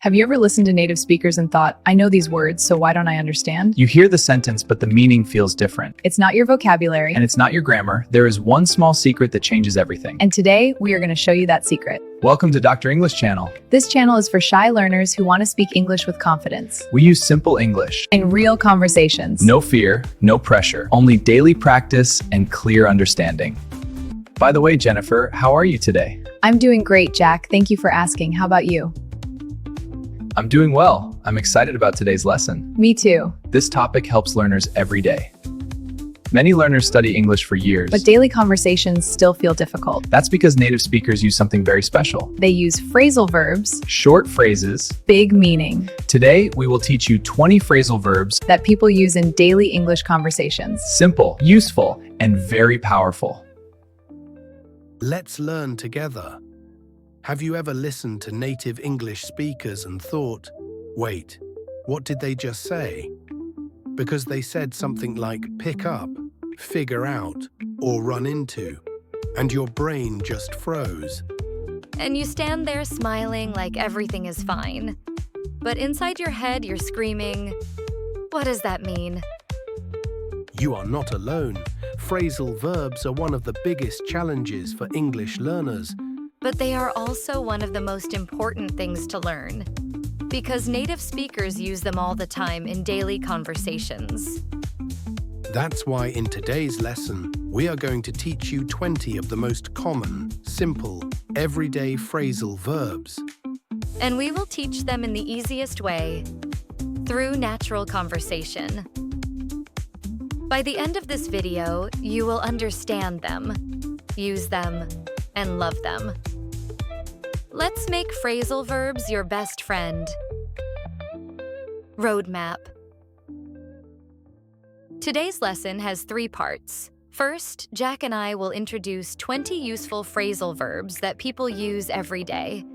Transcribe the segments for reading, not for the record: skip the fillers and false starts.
Have you ever listened to native speakers and thought, I know these words, so why don't I understand? You hear the sentence, but the meaning feels different. It's not your vocabulary. And it's not your grammar. There is one small secret that changes everything. And today, we are going to show you that secret. Welcome to Dr. English Channel. This channel is for shy learners who want to speak English with confidence. We use simple English. In real conversations. No fear, no pressure, only daily practice and clear understanding. By the way, Jennifer, how are you today? I'm doing great, Jack. Thank you for asking. How about you? I'm doing well. I'm excited about today's lesson. Me too. This topic helps learners every day. Many learners study English for years. But daily conversations still feel difficult. That's because native speakers use something very special. They use phrasal verbs, Short phrases. big meaning, Today, we will teach you 20 phrasal verbs. that people use in daily English conversations. Simple, useful, and very powerful. Let's learn together. Have you ever listened to native English speakers and thought, wait, what did they just say? Because they said something like pick up, figure out, or run into, and your brain just froze. And you stand there smiling like everything is fine. But inside your head, you're screaming, what does that mean? You are not alone. Phrasal verbs are one of the biggest challenges for English learners. But they are also one of the most important things to learn, because native speakers use them all the time in daily conversations. That's why in today's lesson, we are going to teach you 20 of the most common, simple, everyday phrasal verbs. And we will teach them in the easiest way, through natural conversation. By the end of this video, you will understand them, use them, and love them. Let's make phrasal verbs your best friend. Roadmap. Today's lesson has 3 parts. First, Jack and I will introduce 20 useful phrasal verbs that people use every day.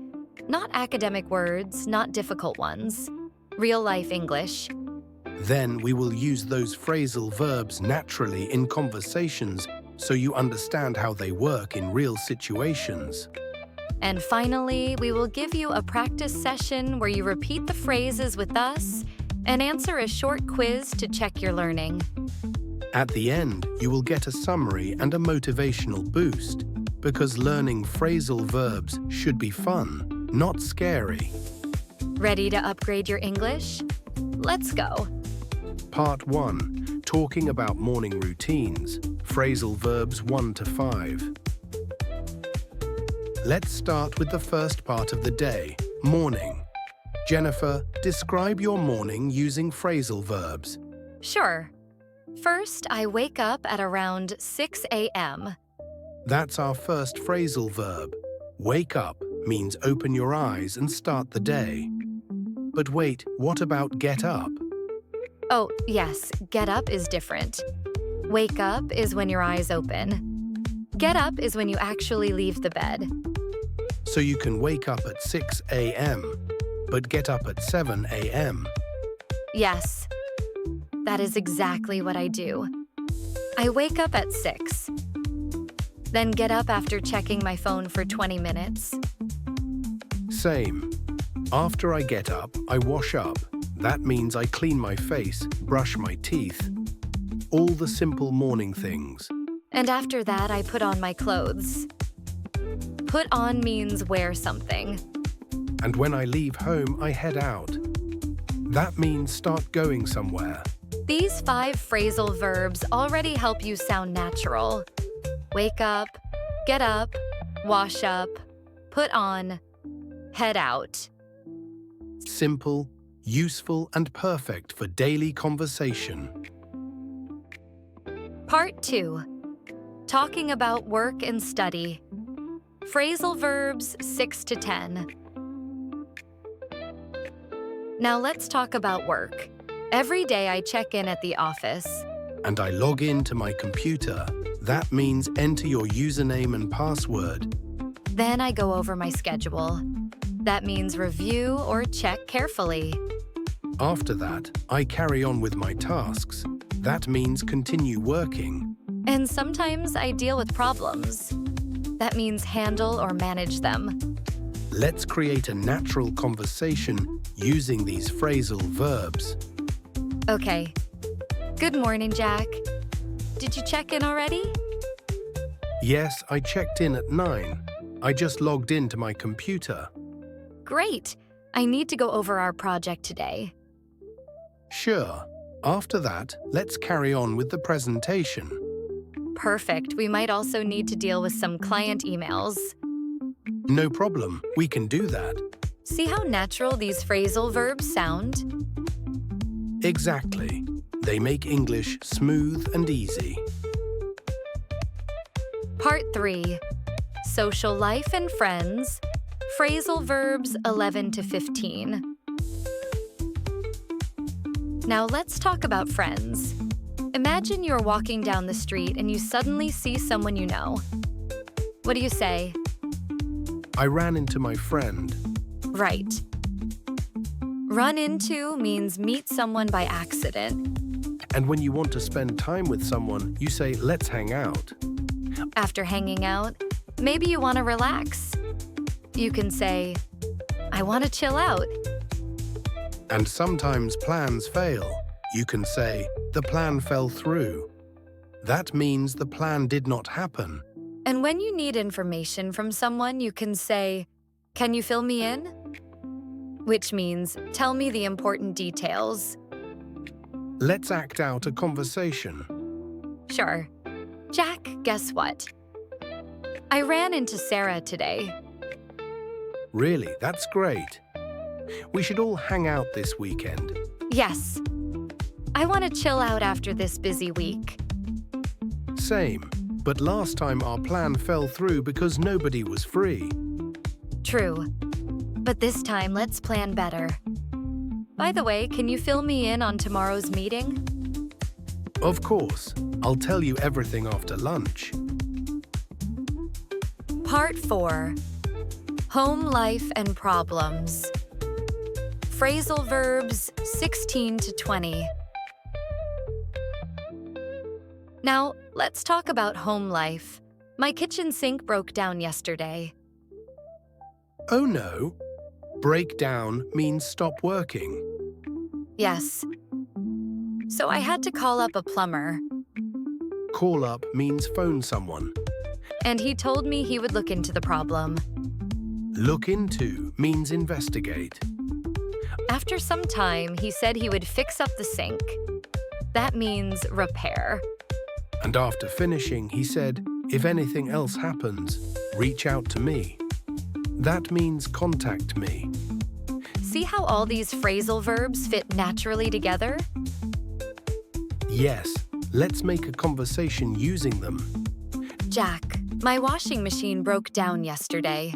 Not academic words, not difficult ones. Real-life English. Then we will use those phrasal verbs naturally in conversations so you understand how they work in real situations. And finally, we will give you a practice session where you repeat the phrases with us and answer a short quiz to check your learning. At the end, you will get a summary and a motivational boost, because learning phrasal verbs should be fun, not scary. Ready to upgrade your English? Let's go. Part 1. Talking about morning routines. Phrasal verbs 1 to 5. Let's start with the first part of the day, morning. Jennifer, describe your morning using phrasal verbs. Sure. First, I wake up at around 6 a.m. That's our first phrasal verb. Wake up means open your eyes and start the day. But wait, what about get up? Oh, yes, get up is different. Wake up is when your eyes open. Get up is when you actually leave the bed. So you can wake up at 6 a.m., but get up at 7 a.m. Yes, that is exactly what I do. I wake up at 6, then get up after checking my phone for 20 minutes. Same. After I get up, I wash up. That means I clean my face, brush my teeth. All the simple morning things. And after that, I put on my clothes. Put on means wear something. And when I leave home, I head out. That means start going somewhere. These 5 phrasal verbs already help you sound natural. Wake up, get up, wash up, put on, head out. Simple, useful, and perfect for daily conversation. Part 2. Talking about work and study. Phrasal verbs 6 to 10. Now let's talk about work. Every day I check in at the office. And I log in to my computer. That means enter your username and password. Then I go over my schedule. That means review or check carefully. After that, I carry on with my tasks. That means continue working. And sometimes I deal with problems. That means handle or manage them. Let's create a natural conversation using these phrasal verbs. Okay. Good morning, Jack. Did you check in already? Yes, I checked in at 9. I just logged into my computer. Great. I need to go over our project today. Sure. After that, let's carry on with the presentation. Perfect. We might also need to deal with some client emails. No problem, we can do that. See how natural these phrasal verbs sound? Exactly. They make English smooth and easy. Part 3. Social life and friends. Phrasal verbs 11 to 15. Now let's talk about friends. Imagine you're walking down the street and you suddenly see someone you know. What do you say? I ran into my friend. Right. Run into means meet someone by accident. And when you want to spend time with someone, you say, let's hang out. After hanging out, maybe you want to relax. You can say, I want to chill out. And sometimes plans fail. You can say, the plan fell through. That means the plan did not happen. And when you need information from someone, you can say, can you fill me in? Which means, tell me the important details. Let's act out a conversation. Sure. Jack, guess what? I ran into Sarah today. Really, that's great. We should all hang out this weekend. Yes. I want to chill out after this busy week. Same, but last time our plan fell through because nobody was free. True. But this time, let's plan better. By the way, can you fill me in on tomorrow's meeting? Of course, I'll tell you everything after lunch. Part 4. Home life and problems. Phrasal verbs 16 to 20. Now, let's talk about home life. My kitchen sink broke down yesterday. Oh no. Break down means stop working. Yes. So I had to call up a plumber. Call up means phone someone. And he told me he would look into the problem. Look into means investigate. After some time, he said he would fix up the sink. That means repair. And after finishing, he said, if anything else happens, reach out to me. That means contact me. See how all these phrasal verbs fit naturally together? Yes, let's make a conversation using them. Jack, my washing machine broke down yesterday.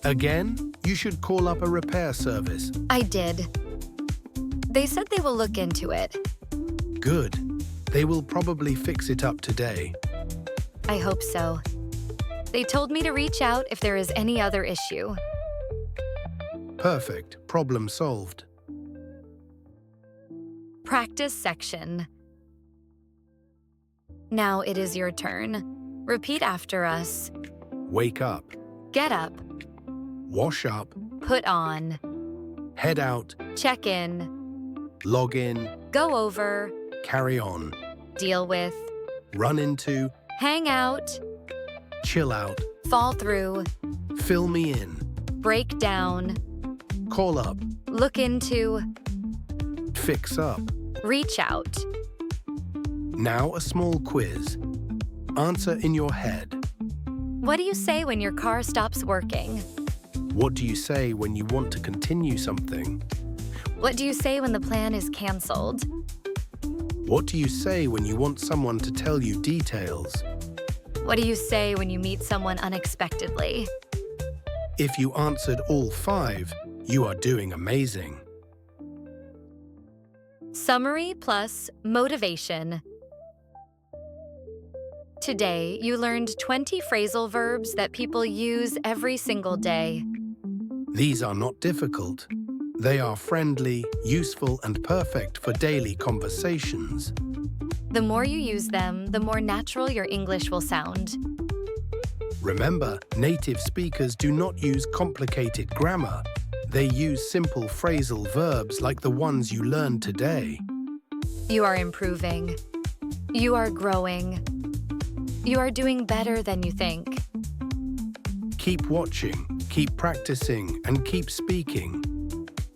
Again, you should call up a repair service. I did. They said they will look into it. Good. They will probably fix it up today. I hope so. They told me to reach out if there is any other issue. Perfect. Problem solved. Practice section. Now it is your turn. Repeat after us. Wake up. Get up. Wash up. Put on. Head out. Check in. Log in. Go over. Carry on. Deal with. Run into. Hang out. Chill out. Fall through. Fill me in. Break down. Call up. Look into. Fix up. Reach out. Now a small quiz. Answer in your head. What do you say when your car stops working? What do you say when you want to continue something? What do you say when the plan is canceled? What do you say when you want someone to tell you details? What do you say when you meet someone unexpectedly? If you answered all 5, you are doing amazing. Summary plus motivation. Today, you learned 20 phrasal verbs that people use every single day. These are not difficult. They are friendly, useful, and perfect for daily conversations. The more you use them, the more natural your English will sound. Remember, native speakers do not use complicated grammar. They use simple phrasal verbs like the ones you learned today. You are improving. You are growing. You are doing better than you think. Keep watching, keep practicing, and keep speaking.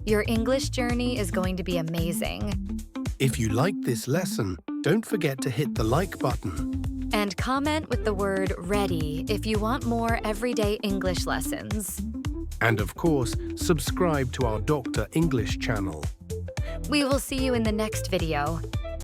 Your English journey is going to be amazing. If you like this lesson, don't forget to hit the like button. And comment with the word ready if you want more everyday English lessons. And of course, subscribe to our Dr. English channel. We will see you in the next video.